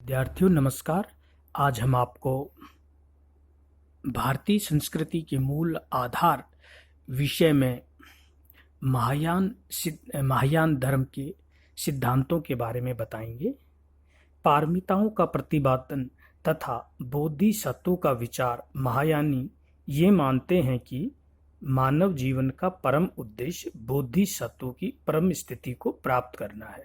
विद्यार्थियों नमस्कार। आज हम आपको भारतीय संस्कृति के मूल आधार विषय में महायान धर्म के सिद्धांतों के बारे में बताएंगे। पारमिताओं का प्रतिपादन तथा बोधिसत्वों का विचार। महायानी ये मानते हैं कि मानव जीवन का परम उद्देश्य बोधिसत्वों की परम स्थिति को प्राप्त करना है।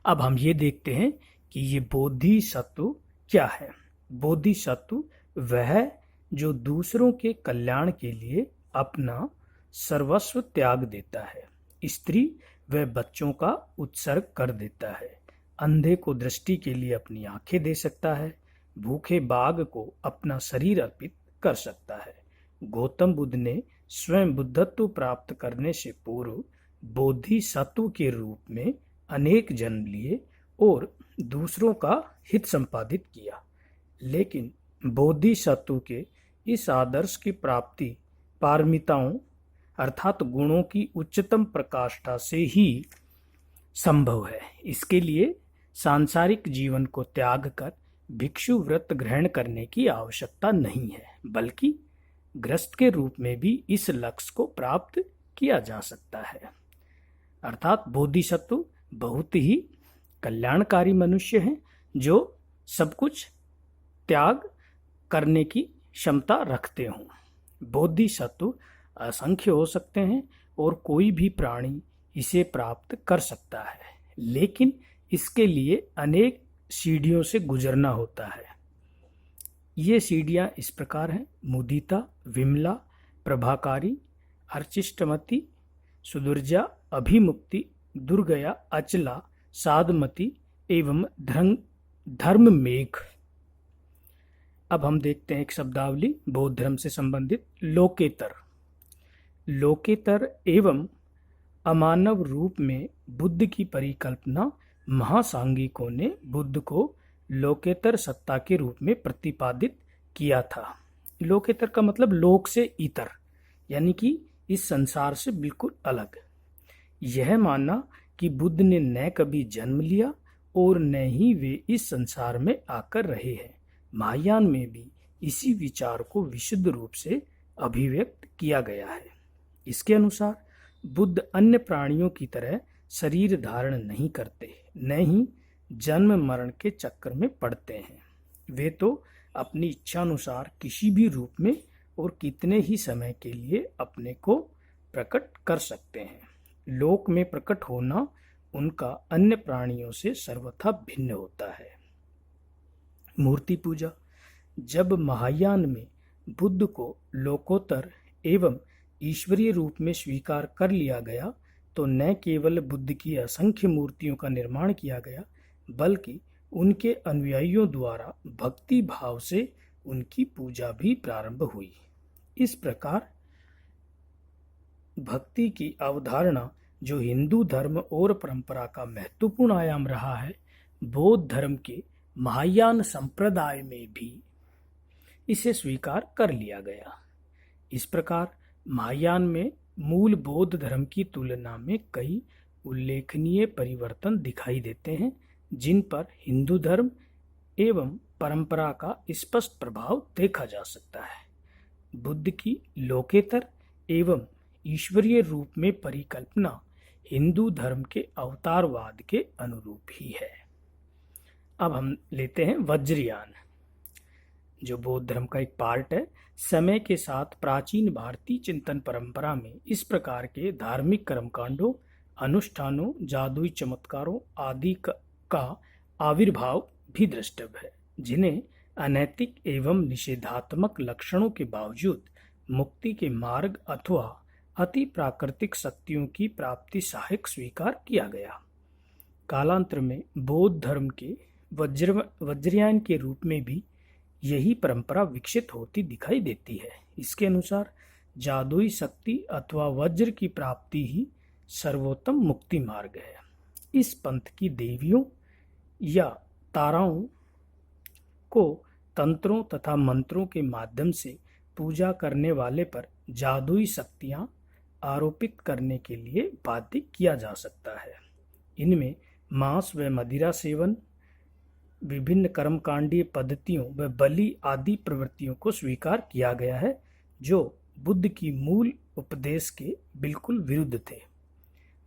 अब हम ये देखते हैं कि ये बोधिसत्व क्या है। बोधिसत्व वह है जो दूसरों के कल्याण के लिए अपना सर्वस्व त्याग देता है। स्त्री व बच्चों का उत्सर्ग कर देता है। अंधे को दृष्टि के लिए अपनी आंखें दे सकता है। भूखे बाघ को अपना शरीर अर्पित कर सकता है। गौतम बुद्ध ने स्वयं बुद्धत्व प्राप्त करने से पूर्व बोधिसत्व के रूप में अनेक जन्म लिए और दूसरों का हित संपादित किया, लेकिन बोधिसत्व के इस आदर्श की प्राप्ति पारमिताओं अर्थात गुणों की उच्चतम प्रकाष्ठा से ही संभव है। इसके लिए सांसारिक जीवन को त्याग कर भिक्षु व्रत ग्रहण करने की आवश्यकता नहीं है, बल्कि गृहस्थ के रूप में भी इस लक्ष्य को प्राप्त किया जा सकता है। अर्थात बोधिसत्व बहुत ही कल्याणकारी मनुष्य हैं जो सब कुछ त्याग करने की क्षमता रखते हों। बोधिसत्व असंख्य हो सकते हैं और कोई भी प्राणी इसे प्राप्त कर सकता है, लेकिन इसके लिए अनेक सीढ़ियों से गुजरना होता है। ये सीढ़ियां इस प्रकार हैं: मुदिता, विमला, प्रभाकारी, अर्चिष्टमति, सुदुर्जा, अभिमुक्ति, दुर्गया, अचला, साधमति एवं धर्म मेघ। अब हम देखते हैं एक शब्दावली बौद्ध धर्म से संबंधित। लोकेतर। लोकेतर एवं अमानव रूप में बुद्ध की परिकल्पना महासांगिकों ने बुद्ध को लोकेतर सत्ता के रूप में प्रतिपादित किया था। लोकेतर का मतलब लोक से इतर, यानी कि इस संसार से बिल्कुल अलग। यह मानना कि बुद्ध ने न कभी जन्म लिया और न ही वे इस संसार में आकर रहे हैं। महायान में भी इसी विचार को विशुद्ध रूप से अभिव्यक्त किया गया है। इसके अनुसार बुद्ध अन्य प्राणियों की तरह शरीर धारण नहीं करते, न ही जन्म मरण के चक्कर में पड़ते हैं। वे तो अपनी इच्छा अनुसार किसी भी रूप में और कितने ही समय के लिए अपने को प्रकट कर सकते हैं। लोक में प्रकट होना उनका अन्य प्राणियों से सर्वथा भिन्न होता है। मूर्ति पूजा। जब महायान में बुद्ध को लोकोत्तर एवं ईश्वरीय रूप में स्वीकार कर लिया गया, तो न केवल बुद्ध की असंख्य मूर्तियों का निर्माण किया गया, बल्कि उनके अनुयायियों द्वारा भक्ति भाव से उनकी पूजा भी प्रारंभ हुई। इस प्रकार भक्ति की अवधारणा, जो हिंदू धर्म और परंपरा का महत्वपूर्ण आयाम रहा है, बौद्ध धर्म के महायान संप्रदाय में भी इसे स्वीकार कर लिया गया। इस प्रकार महायान में मूल बौद्ध धर्म की तुलना में कई उल्लेखनीय परिवर्तन दिखाई देते हैं, जिन पर हिंदू धर्म एवं परंपरा का स्पष्ट प्रभाव देखा जा सकता है। बुद्ध की लोकेतर एवं ईश्वरीय रूप में परिकल्पना हिंदू धर्म के अवतारवाद के अनुरूप ही है। अब हम लेते हैं वज्रयान, जो बौद्ध धर्म का एक पार्ट है। समय के साथ प्राचीन भारतीय चिंतन परंपरा में इस प्रकार के धार्मिक कर्मकांडों, अनुष्ठानों, जादुई चमत्कारों आदि का आविर्भाव भी द्रष्टव्य है, जिन्हें अनैतिक एवं निषेधात्मक लक्षणों के बावजूद मुक्ति के मार्ग अथवा अति प्राकृतिक शक्तियों की प्राप्ति सहायक स्वीकार किया गया। कालांतर में बौद्ध धर्म के वज्रयान के रूप में भी यही परंपरा विकसित होती दिखाई देती है। इसके अनुसार जादुई शक्ति अथवा वज्र की प्राप्ति ही सर्वोत्तम मुक्ति मार्ग है। इस पंथ की देवियों या ताराओं को तंत्रों तथा मंत्रों के माध्यम से पूजा करने वाले पर जादुई शक्तियां आरोपित करने के लिए बाध्य किया जा सकता है। इनमें मांस व मदिरा सेवन, विभिन्न कर्मकांडीय पद्धतियों व बलि आदि प्रवृत्तियों को स्वीकार किया गया है जो बुद्ध की मूल उपदेश के बिल्कुल विरुद्ध थे।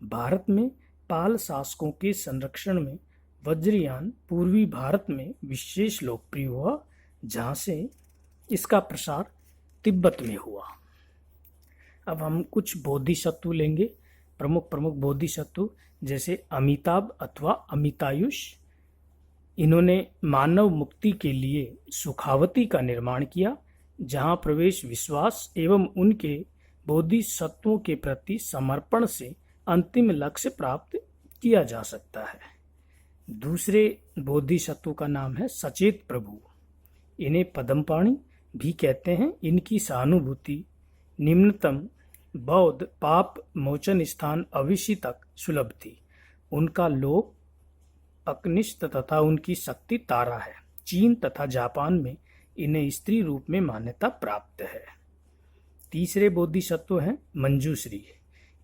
भारत में पाल शासकों के संरक्षण में वज्रयान पूर्वी भारत में विशेष लोकप्रिय हुआ, जहाँ से इसका प्रसार तिब्बत में हुआ। अब हम कुछ बोधिसत्व लेंगे। प्रमुख बोधिसत्व जैसे अमिताभ अथवा अमितायुष, इन्होंने मानव मुक्ति के लिए सुखावती का निर्माण किया, जहाँ प्रवेश विश्वास एवं उनके बोधिसत्वों के प्रति समर्पण से अंतिम लक्ष्य प्राप्त किया जा सकता है। दूसरे बोधिसत्व का नाम है सचेत प्रभु। इन्हें पद्मपाणि भी कहते हैं। इनकी सहानुभूति निम्नतम बौद्ध पाप मोचन स्थान अविषि तक सुलभ थी। उनका लोक अकनिष्ठ तथा उनकी शक्ति तारा है। चीन तथा जापान में इन्हें स्त्री रूप में मान्यता प्राप्त है। तीसरे बोधिसत्व हैं मंजूश्री।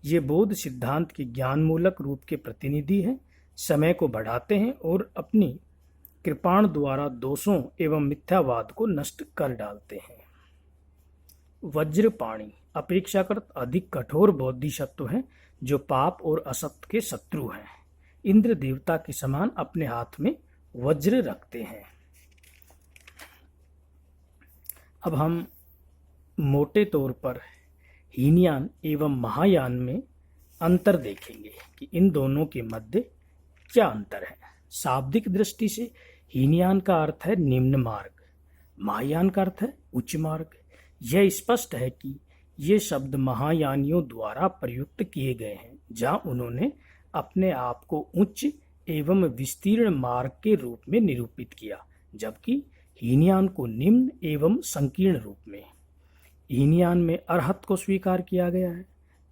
ये बौद्ध सिद्धांत के ज्ञान मूलक रूप के प्रतिनिधि हैं, समय को बढ़ाते हैं और अपनी कृपाण द्वारा दोषों एवं मिथ्यावाद को नष्ट कर डालते हैं। वज्रपाणि अपेक्षाकृत अधिक कठोर बोधिसत्व हैं जो पाप और असत्य के शत्रु हैं। इंद्र देवता के समान अपने हाथ में वज्र रखते हैं। अब हम मोटे तौर पर हीनयान एवं महायान में अंतर देखेंगे कि इन दोनों के मध्य क्या अंतर है। शाब्दिक दृष्टि से हीनयान का अर्थ है निम्न मार्ग, महायान का अर्थ है उच्च मार्ग। यह स्पष्ट है कि ये शब्द महायानियों द्वारा प्रयुक्त किए गए हैं, जहाँ उन्होंने अपने आप को उच्च एवं विस्तीर्ण मार्ग के रूप में निरूपित किया, जबकि हीनयान को निम्न एवं संकीर्ण रूप में। हीनयान में अरहत को स्वीकार किया गया है।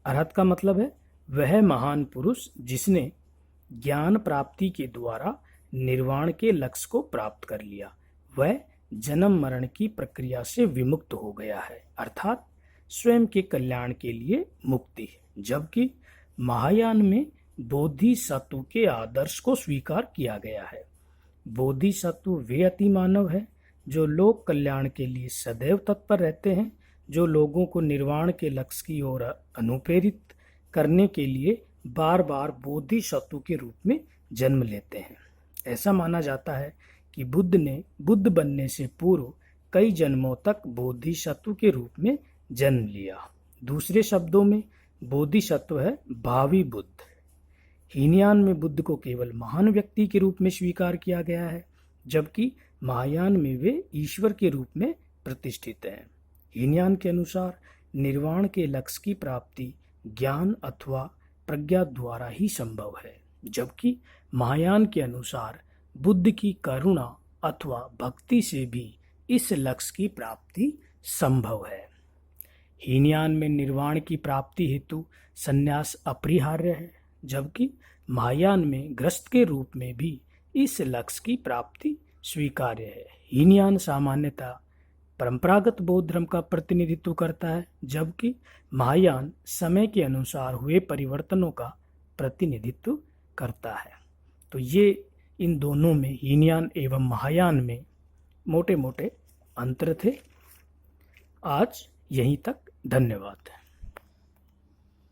अरहत का मतलब है वह महान पुरुष जिसने ज्ञान प्राप्ति के द्वारा निर्वाण के लक्ष्य को प्राप्त कर लिया, वह जन्म मरण की प्रक्रिया से विमुक्त हो गया है, अर्थात स्वयं के कल्याण के लिए मुक्ति है। जबकि महायान में बोधिसत्व के आदर्श को स्वीकार किया गया है। बोधिसत्व वे अति मानव है जो लोक कल्याण के लिए सदैव तत्पर रहते हैं, जो लोगों को निर्वाण के लक्ष्य की ओर अनुप्रेरित करने के लिए बार बार बोधिसत्व के रूप में जन्म लेते हैं। ऐसा माना जाता है कि बुद्ध ने बुद्ध बनने से पूर्व कई जन्मों तक बोधिसत्व के रूप में जन्म लिया। दूसरे शब्दों में बोधिसत्व है भावी बुद्ध। हीनयान में बुद्ध को केवल महान व्यक्ति के रूप में स्वीकार किया गया है, जबकि महायान में वे ईश्वर के रूप में प्रतिष्ठित हैं। हीनयान के अनुसार निर्वाण के लक्ष्य की प्राप्ति ज्ञान अथवा प्रज्ञा द्वारा ही संभव है, जबकि महायान के अनुसार बुद्ध की करुणा अथवा भक्ति से भी इस लक्ष्य की प्राप्ति संभव है। हीनयान में निर्वाण की प्राप्ति हेतु संन्यास अपरिहार्य है, जबकि महायान में ग्रस्त के रूप में भी इस लक्ष्य की प्राप्ति स्वीकार्य है। हीनयान सामान्यतः परंपरागत बौद्ध धर्म का प्रतिनिधित्व करता है, जबकि महायान समय के अनुसार हुए परिवर्तनों का प्रतिनिधित्व करता है। तो ये इन दोनों में हीनयान एवं महायान में मोटे मोटे अंतर थे। आज यहीं तक, धन्यवाद।